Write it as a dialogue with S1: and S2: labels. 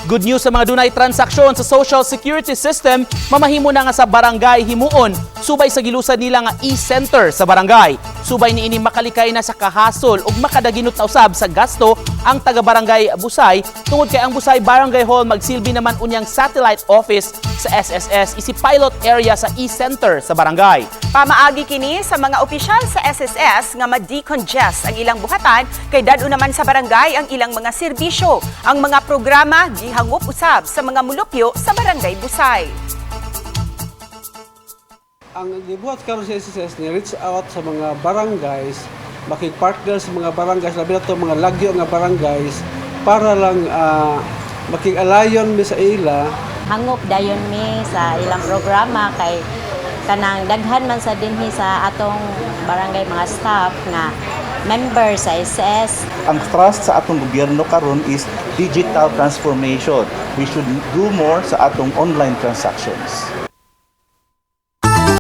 S1: Good news sa mga dunay transaksyon sa Social Security System, mamahimo na nga sa barangay himuon, subay sa gilusad nila nga e-center sa barangay. Subay niini makalikay na sa kahasol ug makadaginot na usab sa gasto ang taga-barangay Busay, tungod kay ang Busay Barangay Hall magsilbi naman unyang satellite office sa SSS isi pilot area sa e-center sa barangay.
S2: Pamaagi kini sa mga opisyal sa SSS nga ma-decongest ang ilang buhatan kay dado naman sa barangay ang ilang mga serbisyo. Ang mga programa gihangop usab sa mga mulupyo sa barangay Busay.
S3: Ang gibuhat karon sa SSS ni reach out sa mga barangays, makig-partner sa mga barangays, labi na to mga lagyo nga barangays para lang makig-alayon mi sa ila.
S4: Hangop dayon mi sa ilang programa kay kanang daghan man sa dinhi sa atong barangay mga staff nga member sa SS.
S5: Ang thrust sa atong gobyerno karon is digital transformation. We should do more sa atong online transactions.